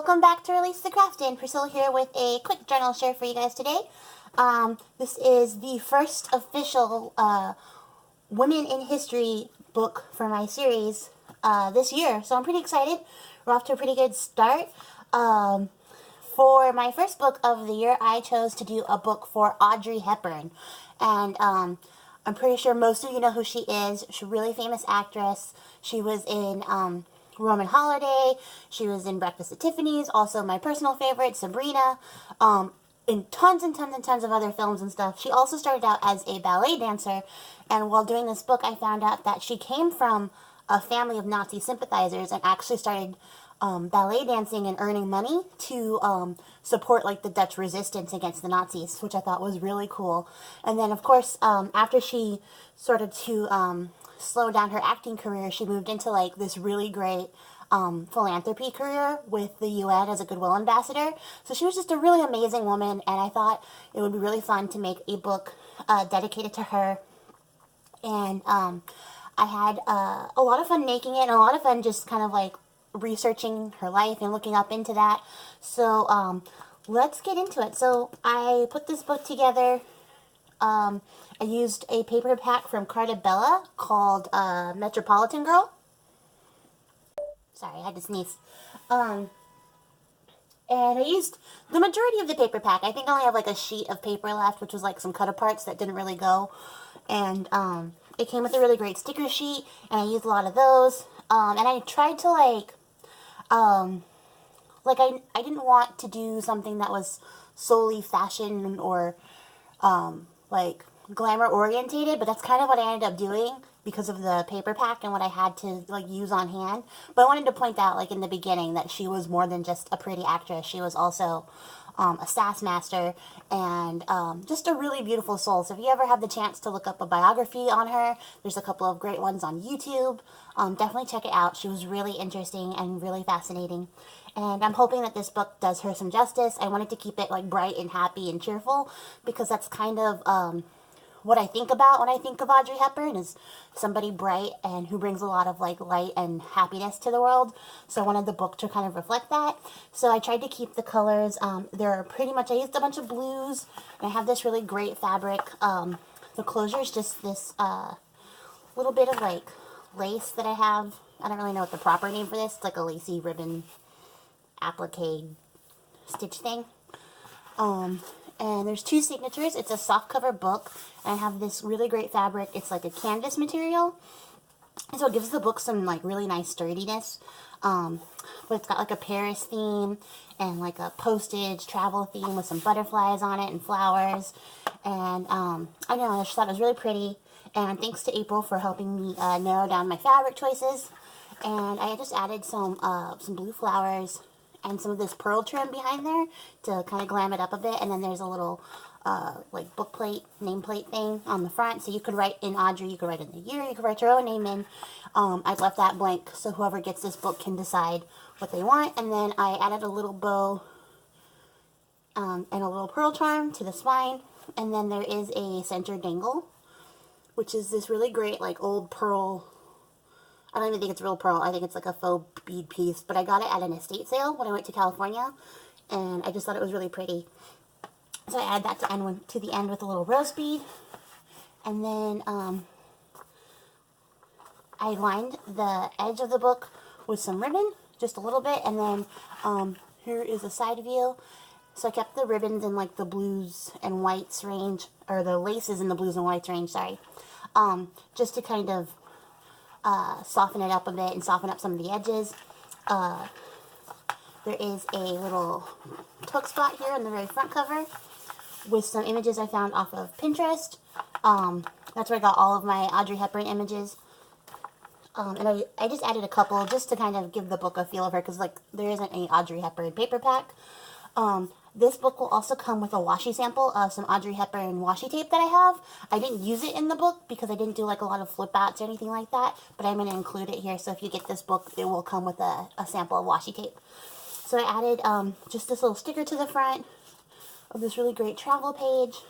welcome back to Release the Craftin. Priscilla here with a quick journal share for you guys today. This is the first official Women in History book for my series this year, so I'm pretty excited. We're off to a pretty good start. For my first book of the year, I chose to do a book for Audrey Hepburn, and I'm pretty sure most of you know who she is. She's a really famous actress. She was in Roman Holiday. She was in Breakfast at Tiffany's, also my personal favorite, Sabrina, in tons and tons and tons of other films and stuff. She also started out as a ballet dancer, and while doing this book, I found out that she came from a family of Nazi sympathizers and actually started ballet dancing and earning money to support like the Dutch resistance against the Nazis, which I thought was really cool. And then of course after she started to slow down her acting career, she moved into like this really great philanthropy career with the UN as a Goodwill ambassador. So she was just a really amazing woman, and I thought it would be really fun to make a book dedicated to her. And I had a lot of fun making it, and a lot of fun just kind of like researching her life and looking up into that. So let's get into it. So I put this book together. I used a paper pack from Carta Bella called Metropolitan Girl. Sorry, I had to sneeze. And I used the majority of the paper pack. I think I only have like a sheet of paper left, which was like some cut-aparts that didn't really go. And it came with a really great sticker sheet, and I used a lot of those. And I tried to I didn't want to do something that was solely fashion or like glamour orientated, but that's kind of what I ended up doing because of the paper pack and what I had to like use on hand. But I wanted to point out like in the beginning that she was more than just a pretty actress. She was also a sass master and just a really beautiful soul. So if you ever have the chance to look up a biography on her, there's a couple of great ones on YouTube. Definitely check it out. She was really interesting and really fascinating. And I'm hoping that this book does her some justice. I wanted to keep it like bright and happy and cheerful because that's kind of what I think about when I think of Audrey Hepburn, is somebody bright and who brings a lot of like light and happiness to the world. So I wanted the book to kind of reflect that. So I tried to keep the colors. They're pretty much, I used a bunch of blues, and I have this really great fabric. The closure is just this little bit of like lace that I have. I don't really know what the proper name for this. It's like a lacy ribbon applique stitch thing. And there's two signatures. It's a soft cover book, and I have this really great fabric. It's like a canvas material, and so it gives the book some like really nice sturdiness. But it's got like a Paris theme and like a postage travel theme with some butterflies on it and flowers. And I know, I just thought it was really pretty. And thanks to April for helping me narrow down my fabric choices. And I just added some blue flowers and some of this pearl trim behind there to kind of glam it up a bit. And then there's a little like book plate, nameplate thing on the front. So you could write in Audrey, you could write in the year, you could write your own name in. I've left that blank so whoever gets this book can decide what they want. And then I added a little bow and a little pearl charm to the spine. And then there is a center dangle, which is this really great like old pearl. I don't even think it's real pearl. I think it's like a faux bead piece. But I got it at an estate sale when I went to California. And I just thought it was really pretty. So I added that to the end with a little rose bead. And then I lined the edge of the book with some ribbon. Just a little bit. And then here is a side view. So I kept the ribbons in like the blues and whites range. Or the laces in the blues and whites range, sorry. Just to kind of soften it up a bit and soften up some of the edges. There is a little tuck spot here on the very front cover with some images I found off of Pinterest. That's where I got all of my Audrey Hepburn images. And I just added a couple just to kind of give the book a feel of her, because like there isn't any Audrey Hepburn paper pack. This book will also come with a washi sample of some Audrey Hepburn washi tape that I have. I didn't use it in the book because I didn't do like a lot of flip outs or anything like that, but I'm going to include it here. So if you get this book, it will come with a sample of washi tape. So I added just this little sticker to the front of this really great travel page.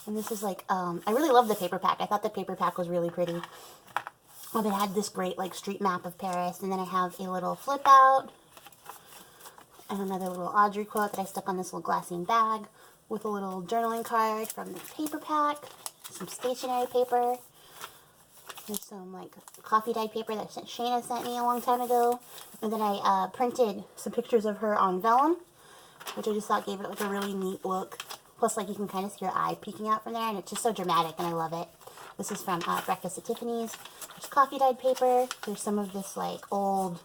And this is like, I really love the paper pack. I thought the paper pack was really pretty. It had this great like street map of Paris, and then I have a little flip out And another little Audrey quote that I stuck on this little glassine bag with a little journaling card from the paper pack, some stationery paper. There's some like coffee dyed paper that Shayna sent me a long time ago. And then I printed some pictures of her on vellum, which I just thought gave it like a really neat look. Plus, like, you can kind of see her eye peeking out from there, and it's just so dramatic, and I love it. This is from Breakfast at Tiffany's. There's coffee dyed paper. There's some of this like old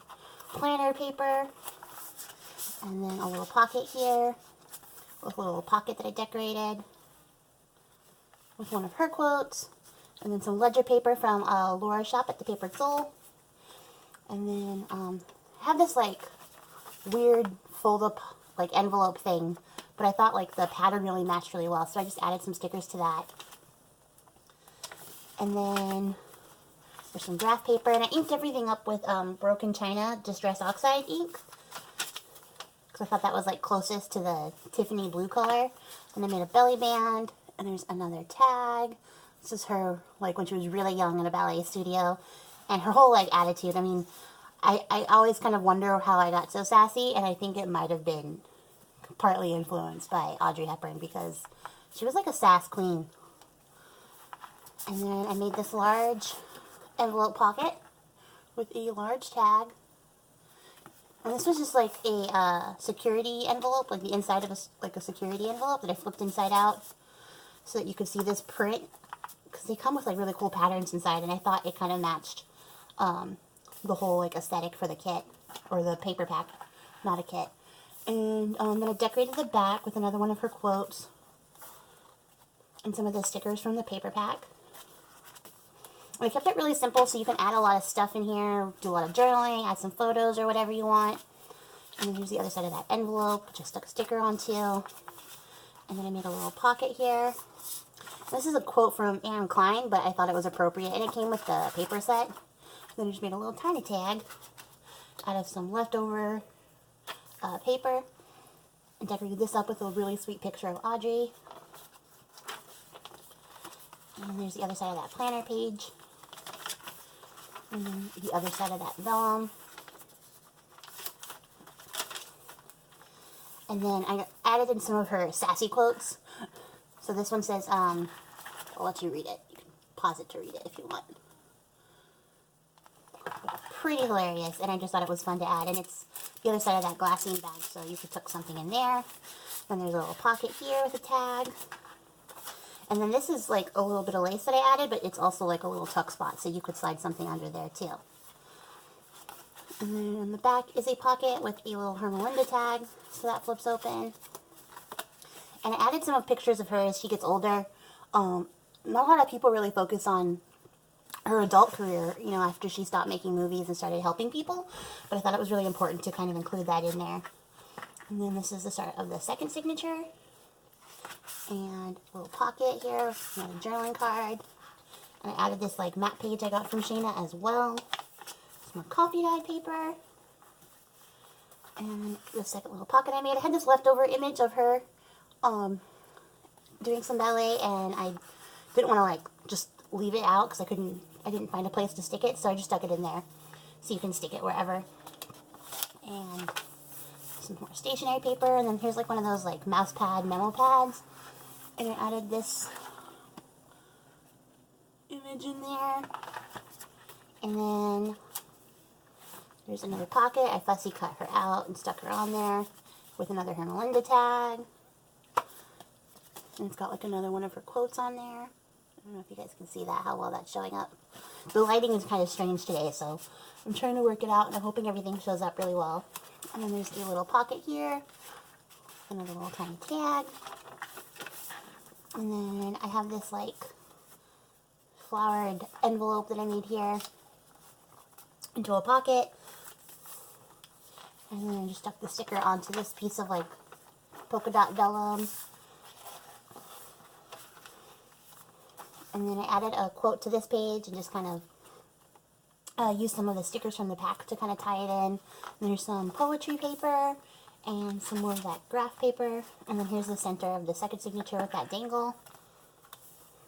planner paper. And then a little pocket here with a little pocket that I decorated with one of her quotes. And then some ledger paper from Laura's shop at the Papered Soul. And then I have this like weird fold-up like envelope thing, but I thought like the pattern really matched really well, so I just added some stickers to that. And then there's some graph paper, and I inked everything up with Broken China Distress Oxide ink, because I thought that was like closest to the Tiffany blue color. And I made a belly band, and there's another tag. This is her, like, when she was really young in a ballet studio. And her whole, like, attitude. I mean, I always kind of wonder how I got so sassy. And I think it might have been partly influenced by Audrey Hepburn. Because she was like a sass queen. And then I made this large envelope pocket with a large tag. And this was just like a security envelope. Like the inside of a security envelope that I flipped inside out. So that you could see this print. Because they come with like really cool patterns inside, and I thought it kind of matched the whole like aesthetic for the kit, or the paper pack, not a kit. And then I decorated the back with another one of her quotes, and some of the stickers from the paper pack. And I kept it really simple, so you can add a lot of stuff in here, do a lot of journaling, add some photos or whatever you want. And then here's the other side of that envelope, which I stuck a sticker onto. And then I made a little pocket here. This is a quote from Anne Klein, but I thought it was appropriate, and it came with the paper set. Then I just made a little tiny tag out of some leftover paper, and decorated this up with a really sweet picture of Audrey. And then there's the other side of that planner page, and then the other side of that vellum. And then I added in some of her sassy quotes. So this one says, I'll let you read it. You can pause it to read it if you want. Pretty hilarious, and I just thought it was fun to add. And it's the other side of that glassine bag, so you could tuck something in there. And there's a little pocket here with a tag. And then this is like a little bit of lace that I added, but it's also like a little tuck spot, so you could slide something under there too. And then on the back is a pocket with a little Hermelinda tag, so that flips open. And I added some pictures of her as she gets older. Not a lot of people really focus on her adult career, you know, after she stopped making movies and started helping people. But I thought it was really important to kind of include that in there. And then this is the start of the second signature. And a little pocket here, another journaling card. And I added this like map page I got from Shayna as well. Some more coffee dyed paper. And the second little pocket I made. I had this leftover image of her doing some ballet, and I didn't want to like just leave it out because I didn't find a place to stick it, so I just stuck it in there so you can stick it wherever. And some more stationery paper, and then here's like one of those like mouse pad memo pads, and I added this image in there. And then there's another pocket. I fussy cut her out and stuck her on there with another Hermelinda tag. And it's got like another one of her quotes on there. I don't know if you guys can see that, how well that's showing up. The lighting is kind of strange today, so I'm trying to work it out, and I'm hoping everything shows up really well. And then there's a little pocket here, another little tiny tag. And then I have this like flowered envelope that I made here into a pocket. And then I just stuck the sticker onto this piece of like polka dot vellum. And then I added a quote to this page and just kind of used some of the stickers from the pack to kind of tie it in. And there's some poetry paper and some more of that graph paper. And then here's the center of the second signature with that dangle.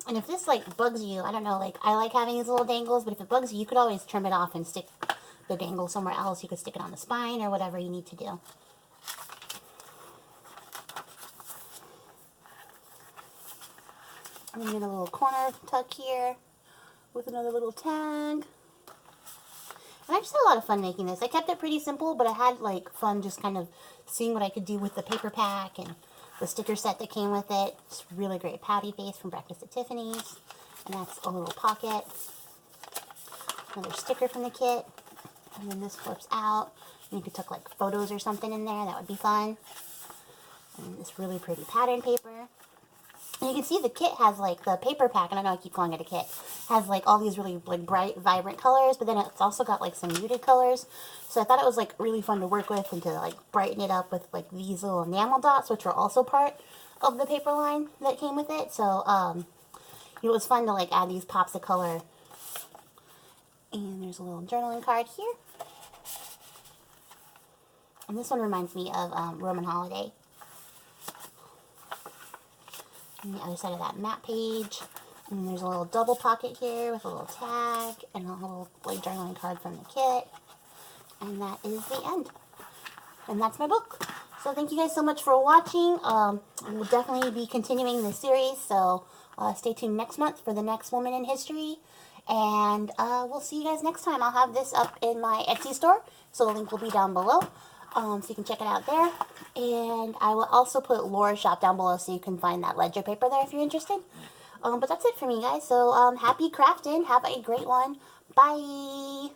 And if this like bugs you, I don't know, like I like having these little dangles, but if it bugs you, you could always trim it off and stick the dangle somewhere else. You could stick it on the spine or whatever you need to do. And then get a little corner tuck here with another little tag. And I just had a lot of fun making this. I kept it pretty simple, but I had like fun just kind of seeing what I could do with the paper pack and the sticker set that came with it. It's really great pouty face from Breakfast at Tiffany's. And that's a little pocket. Another sticker from the kit. And then this flips out. And you could tuck like photos or something in there. That would be fun. And this really pretty pattern paper. And you can see the kit has like the paper pack, and I know I keep calling it a kit, has like all these really like bright, vibrant colors, but then it's also got like some muted colors. So I thought it was like really fun to work with and to like brighten it up with like these little enamel dots, which were also part of the paper line that came with it. So it was fun to like add these pops of color. And there's a little journaling card here. And this one reminds me of Roman Holiday. And the other side of that map page. And then there's a little double pocket here with a little tag and a little like journaling card from the kit. And that is the end. And that's my book. So thank you guys so much for watching. We'll definitely be continuing this series. So stay tuned next month for the next Woman in History. And we'll see you guys next time. I'll have this up in my Etsy store. So the link will be down below. So you can check it out there. And I will also put Laura's shop down below so you can find that ledger paper there if you're interested. But that's it for me, guys. So happy crafting. Have a great one. Bye.